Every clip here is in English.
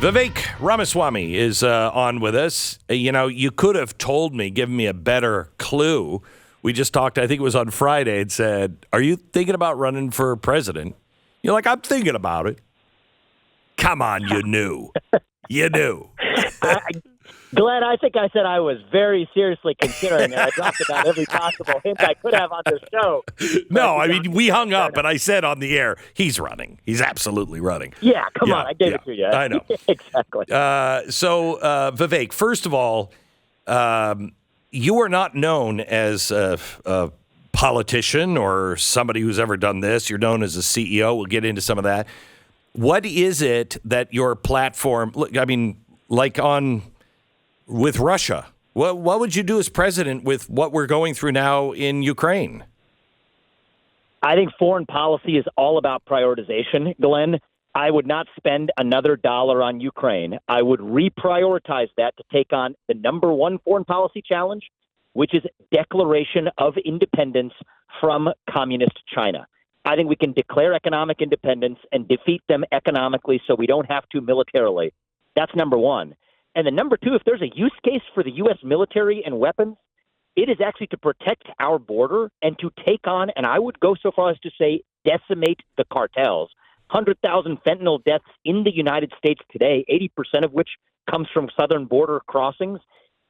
Vivek Ramaswamy is on with us. You know, you could have told me, given me a better clue. We just talked, I think it was on Friday, and said, are you thinking about running for president? You're like, I'm thinking about it. Come on, you knew. You knew. Glenn, I think I said I was very seriously considering it. I dropped about every possible hint I could have on this show. No, I mean, we hung up, and I said on the air, he's running. He's absolutely running. Yeah, come on. I gave it to you. I know. Exactly. So, Vivek, first of all, you are not known as a politician or somebody who's ever done this. You're known as a CEO. We'll get into some of that. What is it that your platform, look, I mean, like with Russia, what would you do as president with what we're going through now in Ukraine? I think foreign policy is all about prioritization, Glenn. I would not spend another dollar on Ukraine. I would reprioritize that to take on the number one foreign policy challenge, which is declaration of independence from communist China. I think we can declare economic independence and defeat them economically so we don't have to militarily. That's number one. And then number two, if there's a use case for the U.S. military and weapons, it is actually to protect our border and to take on, and I would go so far as to say, decimate the cartels. 100,000 fentanyl deaths in the United States today, 80% of which comes from southern border crossings.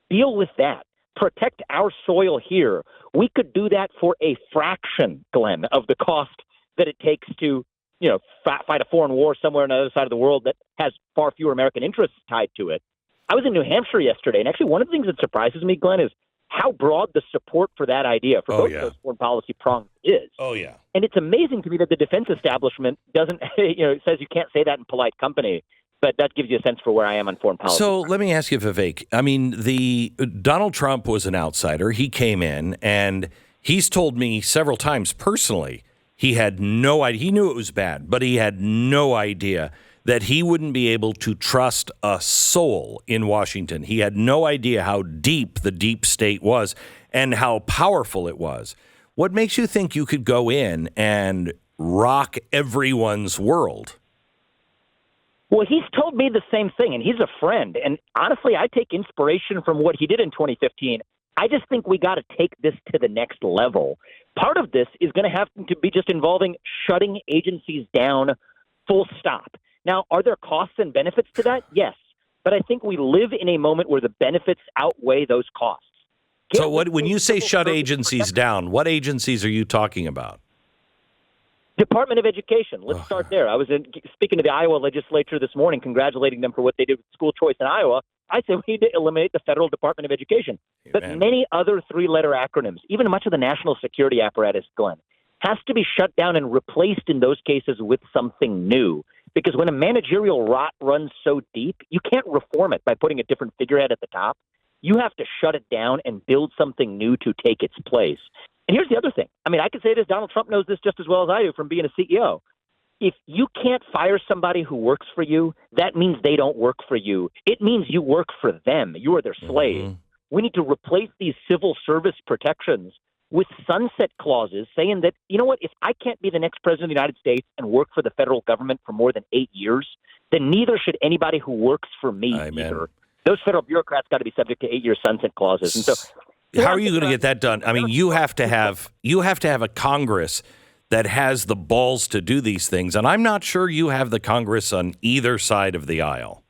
Deal with that. Protect our soil here. We could do that for a fraction, Glenn, of the cost that it takes to, fight a foreign war somewhere on the other side of the world that has far fewer American interests tied to it. I was in New Hampshire yesterday, and actually one of the things that surprises me, Glenn, is how broad the support for that idea for both those foreign policy prongs is. Oh, yeah. And it's amazing to me that the defense establishment doesn't, says you can't say that in polite company, but that gives you a sense for where I am on foreign policy. So let me ask you, Vivek, I mean, Donald Trump was an outsider. He came in, and he's told me several times personally, he had no idea. He knew it was bad, but he had no idea that he wouldn't be able to trust a soul in Washington. He had no idea how deep the deep state was and how powerful it was. What makes you think you could go in and rock everyone's world? Well, he's told me the same thing, and he's a friend. And honestly, I take inspiration from what he did in 2015. I just think we got to take this to the next level. Part of this is going to have to be just involving shutting agencies down, full stop. Now, are there costs and benefits to that? Yes. But I think we live in a moment where the benefits outweigh those costs. So when you say shut agencies down, what agencies are you talking about? Department of Education. Let's start there. I was speaking to the Iowa legislature this morning, congratulating them for what they did with school choice in Iowa. I said we need to eliminate the Federal Department of Education. But many other three-letter acronyms, even much of the national security apparatus, Glenn, has to be shut down and replaced in those cases with something new. Because when a managerial rot runs so deep, you can't reform it by putting a different figurehead at the top. You have to shut it down and build something new to take its place. And here's the other thing. I mean, I can say this, Donald Trump knows this just as well as I do from being a CEO. If you can't fire somebody who works for you, that means they don't work for you. It means you work for them. You are their slave. Mm-hmm. We need to replace these civil service protections with sunset clauses saying that, you know what, if I can't be the next president of the United States and work for the federal government for more than 8 years, then neither should anybody who works for me either. Those federal bureaucrats got to be subject to 8-year sunset clauses. And so, how are you going to get that done? I mean, you have to have a Congress that has the balls to do these things, and I'm not sure you have the Congress on either side of the aisle.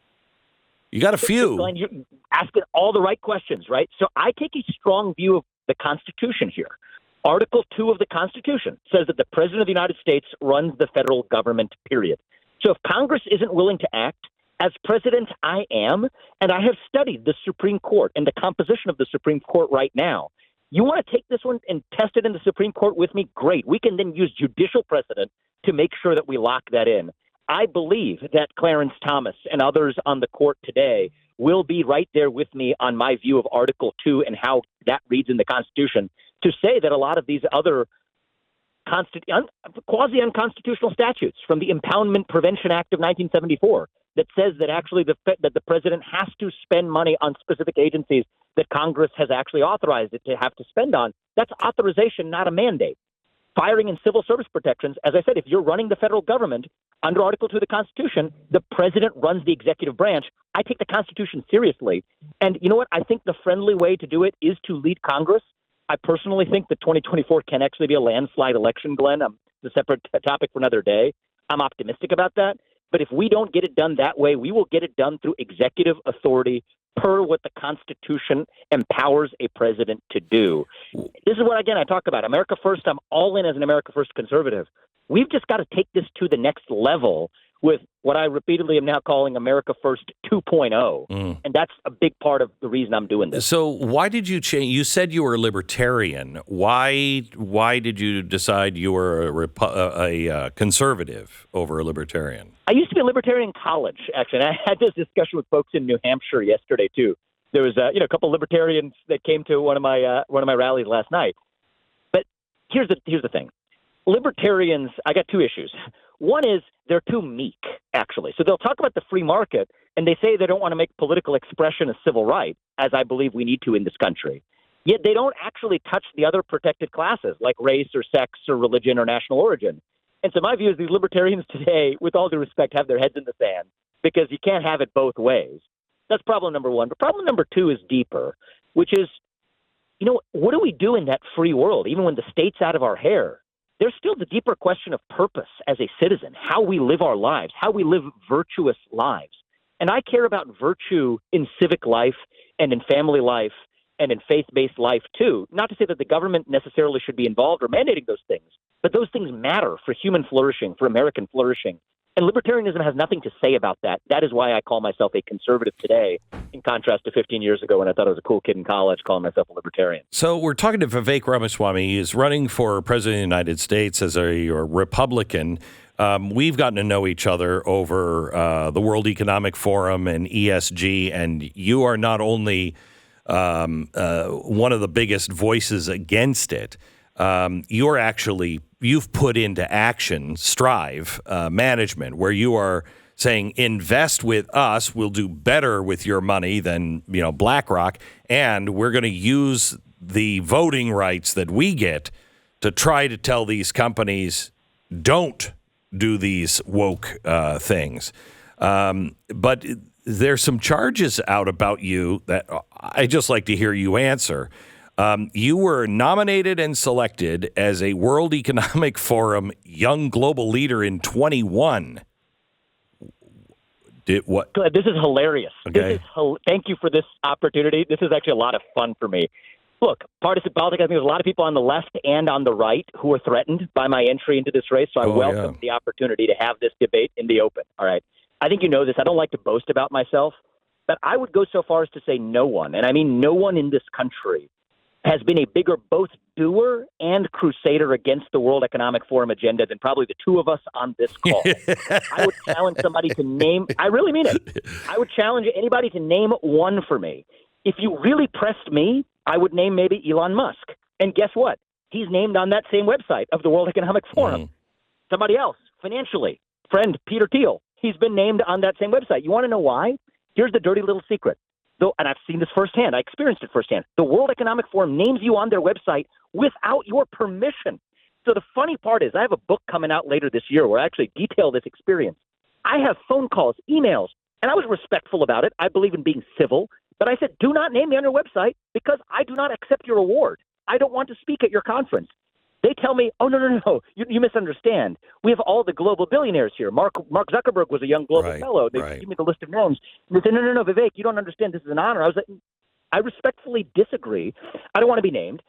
You got a few. Glenn, you're asking all the right questions, right? So I take a strong view of the Constitution here. Article 2 of the Constitution says that the President of the United States runs the federal government, period. So if Congress isn't willing to act, as president, I am, and I have studied the Supreme Court and the composition of the Supreme Court right now. You want to take this one and test it in the Supreme Court with me? Great. We can then use judicial precedent to make sure that we lock that in. I believe that Clarence Thomas and others on the court today will be right there with me on my view of Article 2 and how that reads in the Constitution to say that a lot of these other quasi-unconstitutional statutes from the Impoundment Prevention Act of 1974 that says that actually that the president has to spend money on specific agencies that Congress has actually authorized it to have to spend on, that's authorization, not a mandate. Firing and civil service protections, as I said, if you're running the federal government, under Article 2 of the Constitution, the president runs the executive branch. I take the Constitution seriously. And you know what? I think the friendly way to do it is to lead Congress. I personally think that 2024 can actually be a landslide election, Glenn. It's a separate topic for another day. I'm optimistic about that. But if we don't get it done that way, we will get it done through executive authority per what the Constitution empowers a president to do. This is what, again, I talk about. America First, I'm all in as an America First conservative. We've just got to take this to the next level with what I repeatedly am now calling America First 2.0. And that's a big part of the reason I'm doing this. So why did you change? You said you were a libertarian. Why did you decide you were a conservative over a libertarian? I used to be a libertarian in college, actually. And I had this discussion with folks in New Hampshire yesterday, too. There was a couple of libertarians that came to one of my rallies last night. But here's the thing. Libertarians, I got two issues. One is they're too meek, actually. So they'll talk about the free market, and they say they don't want to make political expression a civil right, as I believe we need to in this country. Yet they don't actually touch the other protected classes, like race or sex or religion or national origin. And so my view is these libertarians today, with all due respect, have their heads in the sand because you can't have it both ways. That's problem number one. But problem number two is deeper, which is, what do we do in that free world, even when the state's out of our hair? There's still the deeper question of purpose as a citizen, how we live our lives, how we live virtuous lives. And I care about virtue in civic life and in family life and in faith-based life, too. Not to say that the government necessarily should be involved or mandating those things, but those things matter for human flourishing, for American flourishing. And libertarianism has nothing to say about that. That is why I call myself a conservative today, in contrast to 15 years ago when I thought I was a cool kid in college calling myself a libertarian. So we're talking to Vivek Ramaswamy. He is running for president of the United States as a Republican. We've gotten to know each other over the World Economic Forum and ESG, and you are not only one of the biggest voices against it, you've put into action Strive management, where you are saying invest with us, we'll do better with your money than BlackRock, and we're going to use the voting rights that we get to try to tell these companies don't do these woke things. But there's some charges out about you that I just like to hear you answer. You were nominated and selected as a World Economic Forum Young Global Leader in 21. What? This is hilarious. Okay. Thank you for this opportunity. This is actually a lot of fun for me. Look, partisan politics, I think there's a lot of people on the left and on the right who are threatened by my entry into this race, so I welcome the opportunity to have this debate in the open. All right. I think you know this. I don't like to boast about myself, but I would go so far as to say no one, and I mean no one in this country, has been a bigger both doer and crusader against the World Economic Forum agenda than probably the two of us on this call. I would challenge somebody to name, I really mean it. I would challenge anybody to name one for me. If you really pressed me, I would name maybe Elon Musk. And guess what? He's named on that same website of the World Economic Forum. Somebody else, financially, friend Peter Thiel, he's been named on that same website. You want to know why? Here's the dirty little secret. And I've seen this firsthand. I experienced it firsthand. The World Economic Forum names you on their website without your permission. So the funny part is I have a book coming out later this year where I actually detail this experience. I have phone calls, emails, and I was respectful about it. I believe in being civil. But I said, do not name me on your website because I do not accept your award. I don't want to speak at your conference. They tell me, oh, no, you misunderstand. We have all the global billionaires here. Mark Zuckerberg was a young global fellow. They give me the list of names. And they say, no, Vivek, you don't understand. This is an honor. I was like, I respectfully disagree. I don't want to be named.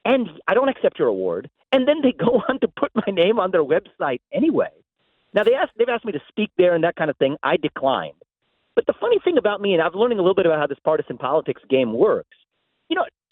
And I don't accept your award. And then they go on to put my name on their website anyway. Now, they've asked me to speak there and that kind of thing. I declined. But the funny thing about me, and I'm learning a little bit about how this partisan politics game works,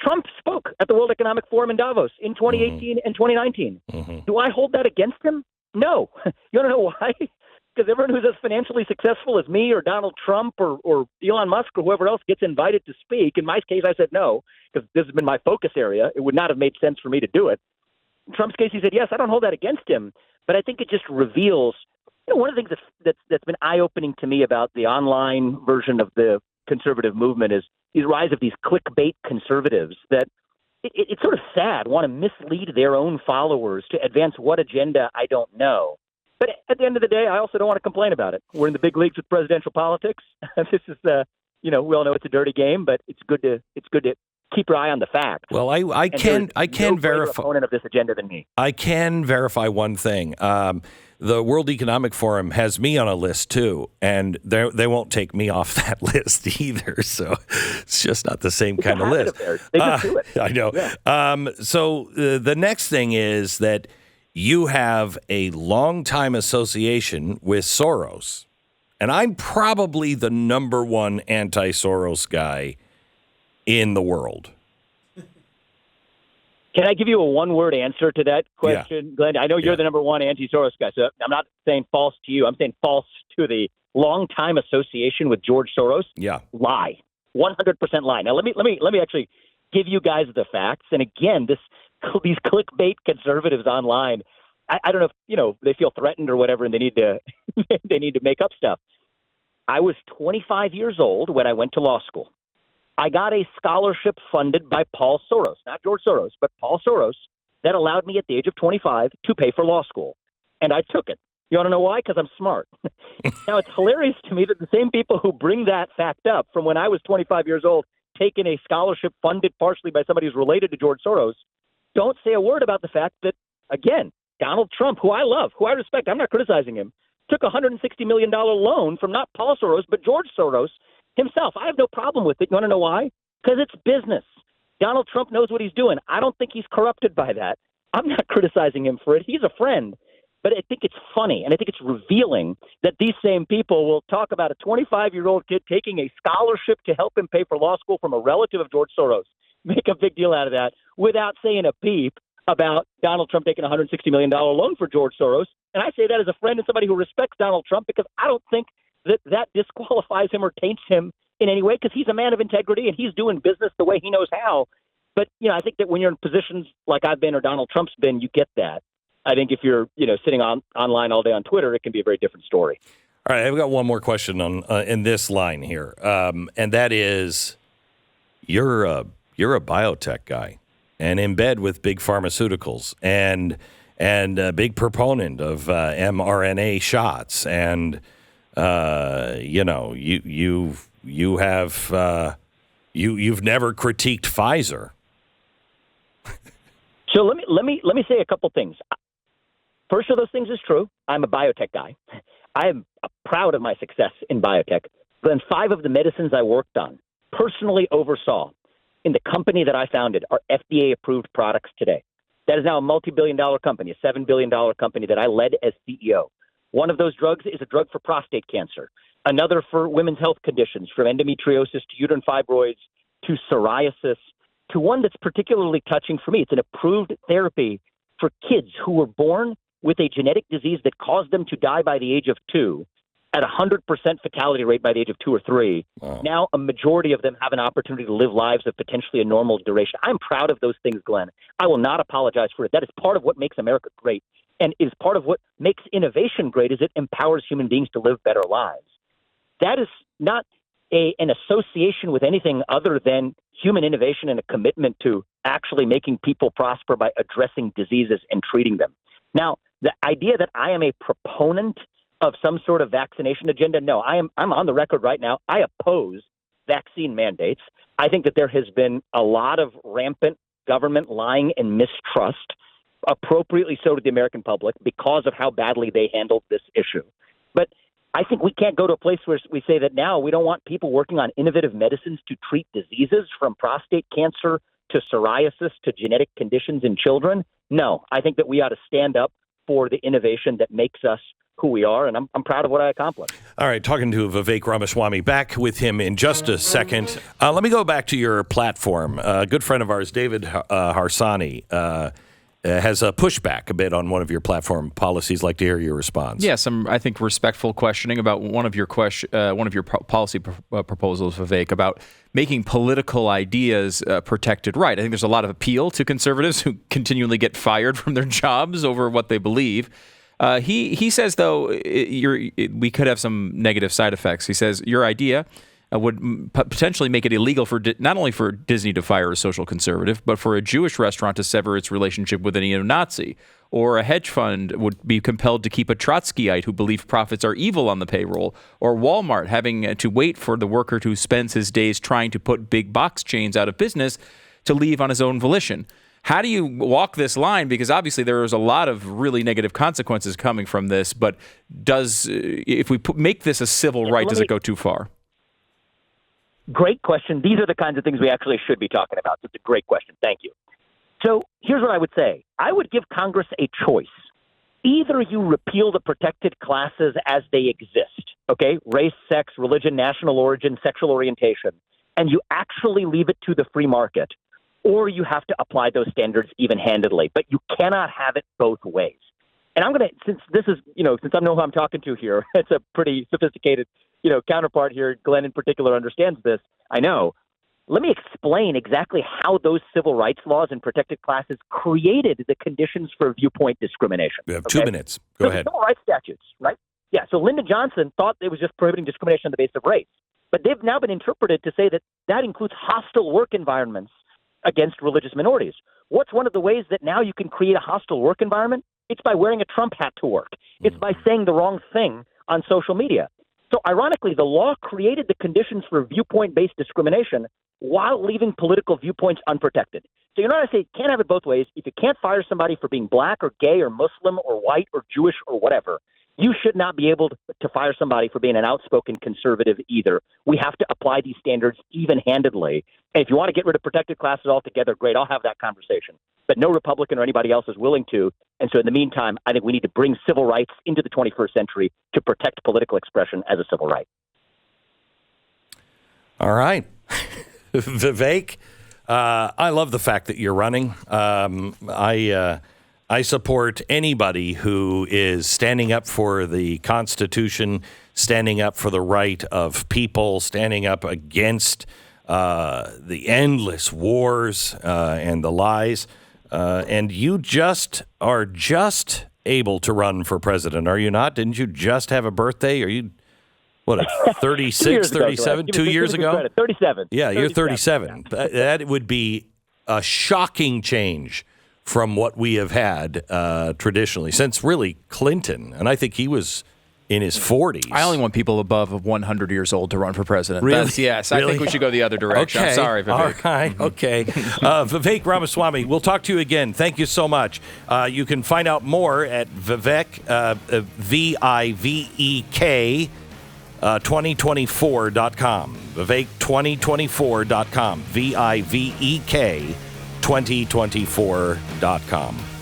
Trump spoke at the World Economic Forum in Davos in 2018 and 2019. Do I hold that against him? No. You want to know why? Because everyone who's as financially successful as me or Donald Trump or Elon Musk or whoever else gets invited to speak. In my case, I said no, because this has been my focus area. It would not have made sense for me to do it. In Trump's case, he said, yes, I don't hold that against him. But I think it just reveals, one of the things that's been eye-opening to me about the online version of the conservative movement is the rise of these clickbait conservatives that it's sort of sad, want to mislead their own followers to advance what agenda I don't know. But at the end of the day, I also don't want to complain about it. We're in the big leagues with presidential politics. This is we all know it's a dirty game, but it's good to keep your eye on the facts. Well, I can verify opponent of this agenda than me. I can verify one thing. The World Economic Forum has me on a list too, and they won't take me off that list either. So it's just not the same kind of list. They just do it. I know. Yeah. So the next thing is that you have a long-time association with Soros, and I'm probably the number one anti-Soros guy in the world. Can I give you a one-word answer to that question, yeah. Glenn? I know you're the number one anti-Soros guy, so I'm not saying false to you. I'm saying false to the long-time association with George Soros. Yeah. Lie. 100% lie. Now, let me actually give you guys the facts. And again, these clickbait conservatives online, I don't know if, they feel threatened or whatever, and they need to make up stuff. I was 25 years old when I went to law school. I got a scholarship funded by Paul Soros, not George Soros, but Paul Soros, that allowed me at the age of 25 to pay for law school. And I took it. You want to know why? Because I'm smart. Now, it's hilarious to me that the same people who bring that fact up from when I was 25 years old, taking a scholarship funded partially by somebody who's related to George Soros, don't say a word about the fact that, again, Donald Trump, who I love, who I respect, I'm not criticizing him, took a $160 million loan from not Paul Soros, but George Soros himself. I have no problem with it. You want to know why? Because it's business. Donald Trump knows what he's doing. I don't think he's corrupted by that. I'm not criticizing him for it. He's a friend. But I think it's funny, and I think it's revealing that these same people will talk about a 25-year-old kid taking a scholarship to help him pay for law school from a relative of George Soros, make a big deal out of that, without saying a peep about Donald Trump taking a $160 million loan for George Soros. And I say that as a friend and somebody who respects Donald Trump, because I don't think that disqualifies him or taints him in any way, because he's a man of integrity and he's doing business the way he knows how. But, I think that when you're in positions like I've been or Donald Trump's been, you get that. I think if you're, sitting online all day on Twitter, it can be a very different story. All right, I've got one more question on in this line here, and that is, you're a biotech guy and in bed with big pharmaceuticals and a big proponent of mRNA shots, and you've never critiqued Pfizer. So let me say a couple things. First of those things is true. I'm a biotech guy. I am proud of my success in biotech. Then 5 of the medicines I worked on, personally oversaw in the company that I founded, are FDA-approved products today. That is now a multi-billion-dollar company, a $7 billion company that I led as CEO. One of those drugs is a drug for prostate cancer. Another for women's health conditions, from endometriosis to uterine fibroids to psoriasis, to one that's particularly touching for me. It's an approved therapy for kids who were born with a genetic disease that caused them to die by the age of 2 at 100% fatality rate by the age of 2 or 3. Wow. Now a majority of them have an opportunity to live lives of potentially a normal duration. I'm proud of those things, Glenn. I will not apologize for it. That is part of what makes America great, and is part of what makes innovation great, is it empowers human beings to live better lives. That is not an association with anything other than human innovation and a commitment to actually making people prosper by addressing diseases and treating them. Now, the idea that I am a proponent of some sort of vaccination agenda, no, I'm on the record right now. I oppose vaccine mandates. I think that there has been a lot of rampant government lying and mistrust, appropriately so to the American public, because of how badly they handled this issue. But I think we can't go to a place where we say that now we don't want people working on innovative medicines to treat diseases, from prostate cancer to psoriasis to genetic conditions in children. No, I think that we ought to stand up for the innovation that makes us who we are, and I'm proud of what I accomplished. All right, talking to Vivek Ramaswamy. Back with him in just a second. Let me go back to your platform. A good friend of ours, David Harsanyi, has a pushback a bit on one of your platform policies. Like to hear your response. Yeah, some, I think, respectful questioning about one of your policy proposals, Vivek, about making political ideas protected right. I think there's a lot of appeal to conservatives who continually get fired from their jobs over what they believe. He says, though, we could have some negative side effects. He says your idea would potentially make it illegal for not only for Disney to fire a social conservative, but for a Jewish restaurant to sever its relationship with a neo-Nazi. Or a hedge fund would be compelled to keep a Trotskyite who believes profits are evil on the payroll. Or Walmart having to wait for the worker who spends his days trying to put big box chains out of business to leave on his own volition. How do you walk this line? Because obviously there is a lot of really negative consequences coming from this, but if we make this a civil right, does it go too far? Great question. These are the kinds of things we actually should be talking about. So it's a great question. Thank you. So here's what I would say. I would give Congress a choice. Either you repeal the protected classes as they exist, okay, race, sex, religion, national origin, sexual orientation, and you actually leave it to the free market, or you have to apply those standards even-handedly. But you cannot have it both ways. And I'm going to, since I know who I'm talking to here, it's a pretty sophisticated, counterpart here. Glenn in particular understands this. I know. Let me explain exactly how those civil rights laws and protected classes created the conditions for viewpoint discrimination. We have 2 minutes. Go ahead. Civil rights statutes, right? Yeah. So Lyndon Johnson thought it was just prohibiting discrimination on the basis of race. But they've now been interpreted to say that that includes hostile work environments against religious minorities. What's one of the ways that now you can create a hostile work environment? It's by wearing a Trump hat to work. It's by saying the wrong thing on social media. So ironically, the law created the conditions for viewpoint-based discrimination while leaving political viewpoints unprotected. So I say can't have it both ways. If you can't fire somebody for being black or gay or Muslim or white or Jewish or whatever, you should not be able to fire somebody for being an outspoken conservative either. We have to apply these standards even-handedly. And if you want to get rid of protected classes altogether, great, I'll have that conversation. But no Republican or anybody else is willing to. And so in the meantime, I think we need to bring civil rights into the 21st century to protect political expression as a civil right. All right. Vivek, I love the fact that you're running. I support anybody who is standing up for the Constitution, standing up for the right of people, standing up against the endless wars and the lies. And you are just able to run for president, are you not? Didn't you just have a birthday? Are you, 36, 37, 2 years ago? 37. Yeah, you're 37. Yeah. That would be a shocking change from what we have had traditionally since really Clinton. And I think he was in his 40s. I only want people above 100 years old to run for president. Really? Yes, really? I think we should go the other direction. Okay. I'm sorry, Vivek. All right, okay. Vivek Ramaswamy, we'll talk to you again. Thank you so much. You can find out more at Vivek, Vivek, 2024.com. Vivek2024.com. Vivek 2024.com.